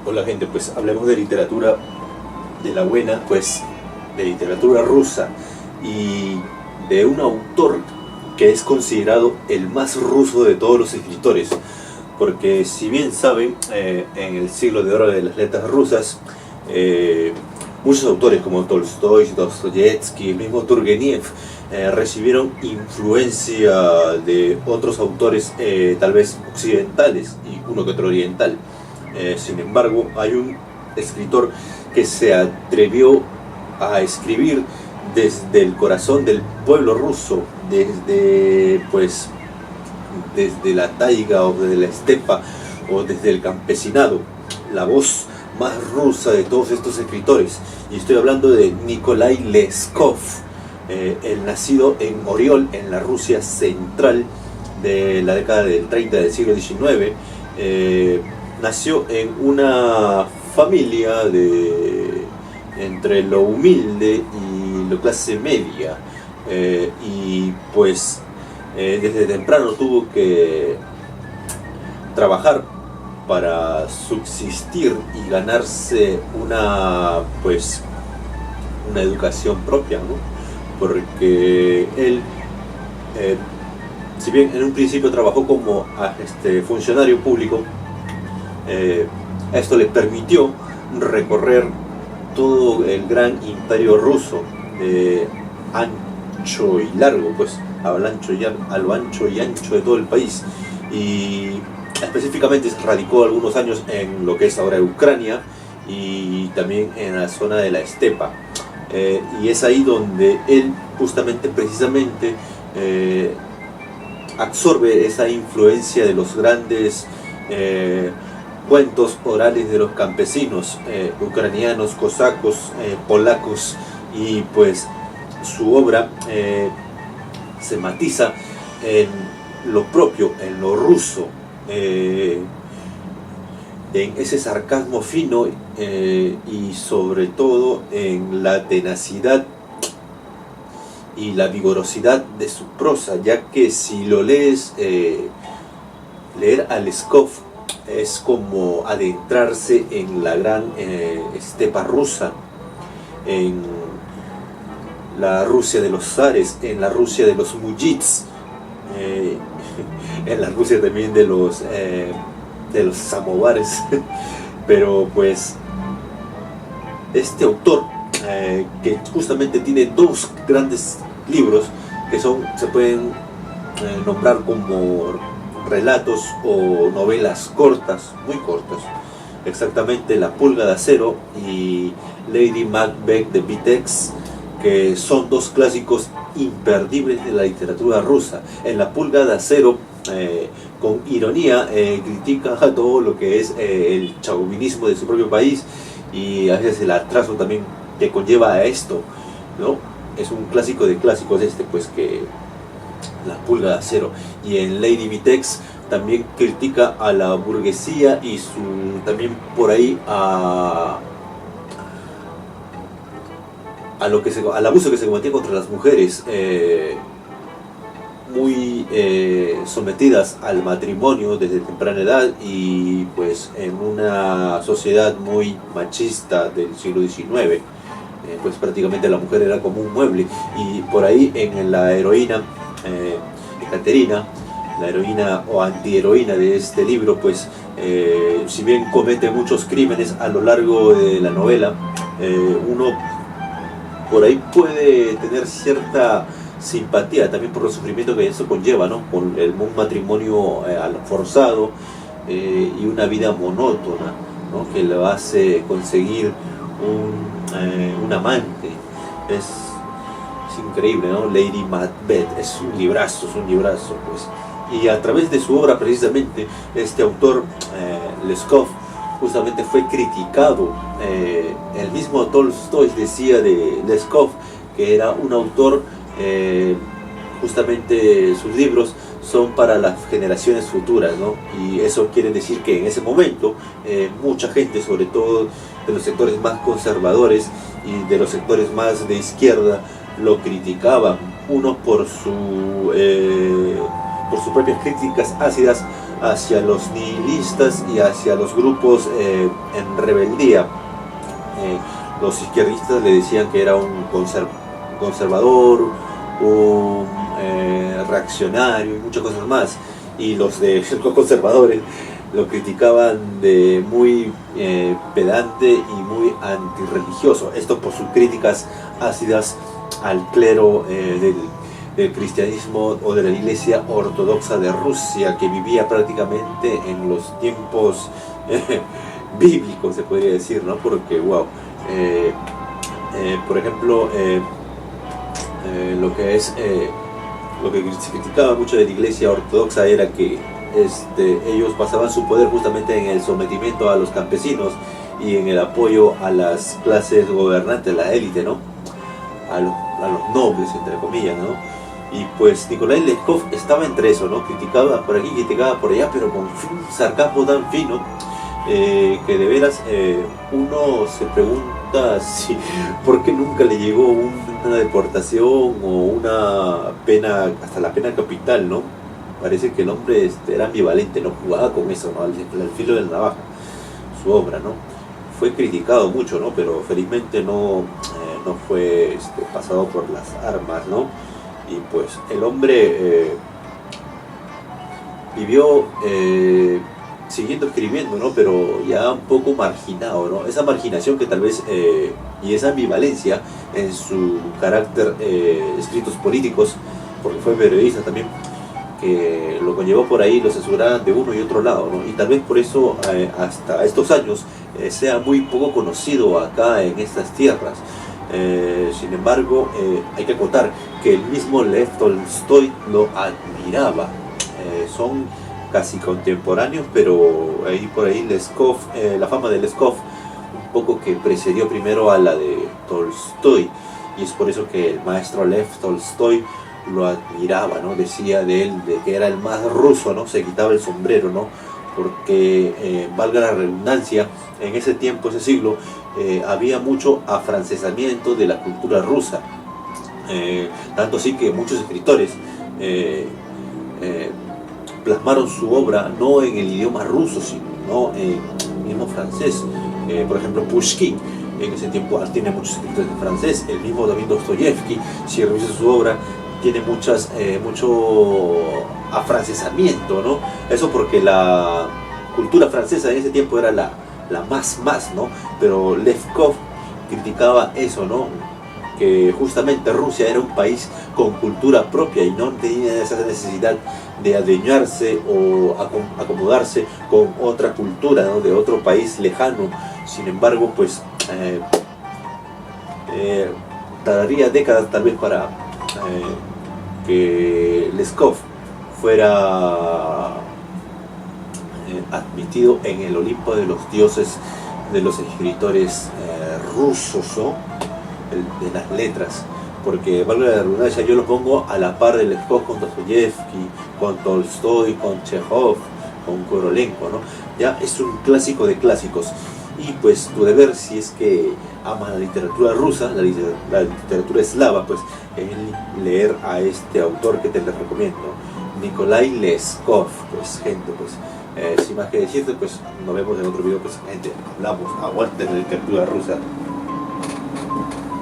Hola gente, pues hablemos de literatura de la buena, pues de literatura rusa y de un autor que es considerado el más ruso de todos los escritores, porque si bien saben, en el siglo de oro de las letras rusas, muchos autores como Tolstoy, Dostoyevsky, el mismo Turgenev, recibieron influencia de otros autores tal vez occidentales y uno que otro oriental. Sin embargo, hay un escritor que se atrevió a escribir desde el corazón del pueblo ruso, desde la taiga o desde la estepa o desde el campesinado, la voz más rusa de todos estos escritores. Y estoy hablando de Nikolai Leskov, el nacido en Oriol, en la Rusia central de la década del 30 del siglo XIX. Nació en una familia entre lo humilde y la clase media, y pues desde temprano tuvo que trabajar para subsistir y ganarse una educación propia, ¿no? Porque él, si bien en un principio trabajó como funcionario público, esto le permitió recorrer todo el gran imperio ruso, ancho y largo, pues a lo ancho y ancho de todo el país, y específicamente se radicó algunos años en lo que es ahora Ucrania y también en la zona de la estepa, y es ahí donde él precisamente absorbe esa influencia de los grandes cuentos orales de los campesinos ucranianos, cosacos, polacos, y pues su obra se matiza en lo propio, en lo ruso, en ese sarcasmo fino, y sobre todo en la tenacidad y la vigorosidad de su prosa, ya que si lo lees, leer a Leskov es como adentrarse en la gran estepa rusa, en la Rusia de los zares, en la Rusia de los mujits, en la Rusia también de los samovares. Pero pues este autor, que justamente tiene dos grandes libros que se pueden nombrar como relatos o novelas cortas, muy cortas, exactamente La pulga de acero y Lady Macbeth de Vitex, que son dos clásicos imperdibles de la literatura rusa. En La pulga de acero, con ironía, critica a todo lo que es el chauvinismo de su propio país y a veces el atraso también que conlleva a esto, ¿no? Es un clásico de clásicos pues que La pulga de acero. Y en Lady Vitex también critica a la burguesía y también por ahí al abuso que se cometía contra las mujeres, muy sometidas al matrimonio desde temprana edad, y pues en una sociedad muy machista del siglo XIX, pues prácticamente la mujer era como un mueble. Y por ahí en la heroína, Ekaterina, la heroína o antiheroína de este libro, pues si bien comete muchos crímenes a lo largo de la novela, uno por ahí puede tener cierta simpatía también por el sufrimiento que eso conlleva, ¿no? Con un matrimonio forzado, y una vida monótona, ¿no? Que le hace conseguir un amante. Es increíble, ¿no? Lady Macbeth es un librazo, pues. Y a través de su obra, precisamente, este autor, Leskov, justamente fue criticado. El mismo Tolstoy decía de Leskov que era un autor, justamente sus libros son para las generaciones futuras, ¿no? Y eso quiere decir que en ese momento mucha gente, sobre todo de los sectores más conservadores y de los sectores más de izquierda, lo criticaban, uno por sus propias críticas ácidas, hacia los nihilistas y hacia los grupos en rebeldía. Los izquierdistas le decían que era un conservador, un reaccionario y muchas cosas más, y los conservadores lo criticaban de muy pedante y muy antirreligioso, esto por sus críticas ácidas al clero del cristianismo o de la iglesia ortodoxa de Rusia, que vivía prácticamente en los tiempos bíblicos, se podría decir, ¿no? Porque, wow, por ejemplo, lo que se criticaba mucho de la iglesia ortodoxa era que ellos basaban su poder justamente en el sometimiento a los campesinos y en el apoyo a las clases gobernantes, la élite, ¿no? A los nobles, entre comillas, ¿no? Y pues Nikolai Leskov estaba entre eso, ¿no? Criticaba por aquí, criticaba por allá, pero con un sarcasmo tan fino que de veras uno se pregunta por qué nunca le llegó una deportación o una pena, hasta la pena capital, ¿no? Parece que el hombre era ambivalente, no jugaba con eso, ¿no? Al filo de la navaja, su obra, ¿no? Fue criticado mucho, ¿no? Pero felizmente no fue pasado por las armas, ¿no? Y pues el hombre vivió siguiendo escribiendo, ¿no? Pero ya un poco marginado, ¿no? Esa marginación que tal vez y esa ambivalencia en su carácter, escritos políticos, porque fue periodista también, que lo conllevó por ahí, lo censuraban de uno y otro lado, ¿no? Y tal vez por eso hasta estos años sea muy poco conocido acá en estas tierras. Sin embargo, hay que acotar que el mismo Lev Tolstoy lo admiraba. Son casi contemporáneos, pero por ahí Leskov, la fama de Leskov un poco que precedió primero a la de Tolstoy, y es por eso que el maestro Lev Tolstoy lo admiraba, ¿no? Decía de él de que era el más ruso, ¿no? Se quitaba el sombrero, ¿no? Porque, valga la redundancia, en ese tiempo, ese siglo, había mucho afrancesamiento de la cultura rusa, tanto así que muchos escritores plasmaron su obra no en el idioma ruso, sino en el mismo francés. Por ejemplo, Pushkin en ese tiempo tiene muchos escritores en francés, el mismo también Dostoyevsky, si revisas su obra, tiene mucho afrancesamiento, ¿no? Eso porque la cultura francesa en ese tiempo era la más, ¿no? Pero Leskov criticaba eso, ¿no? Que justamente Rusia era un país con cultura propia y no tenía esa necesidad de adueñarse o acomodarse con otra cultura, ¿no? De otro país lejano. Sin embargo, pues tardaría décadas tal vez para que Leskov fuera admitido en el Olimpo de los dioses de los escritores rusos, ¿no? De las letras, porque valga la redundancia, yo lo pongo a la par de Leskov con Dostoyevsky, con Tolstoy, con Chekhov, con Korolenko, ¿no? Ya es un clásico de clásicos. Y pues tu deber, si es que amas la literatura rusa, la literatura eslava, pues es leer a este autor que te les recomiendo, Nikolai Leskov. Pues gente, pues sin más que decirte, pues nos vemos en otro video, pues gente, hablamos, aguante la literatura rusa.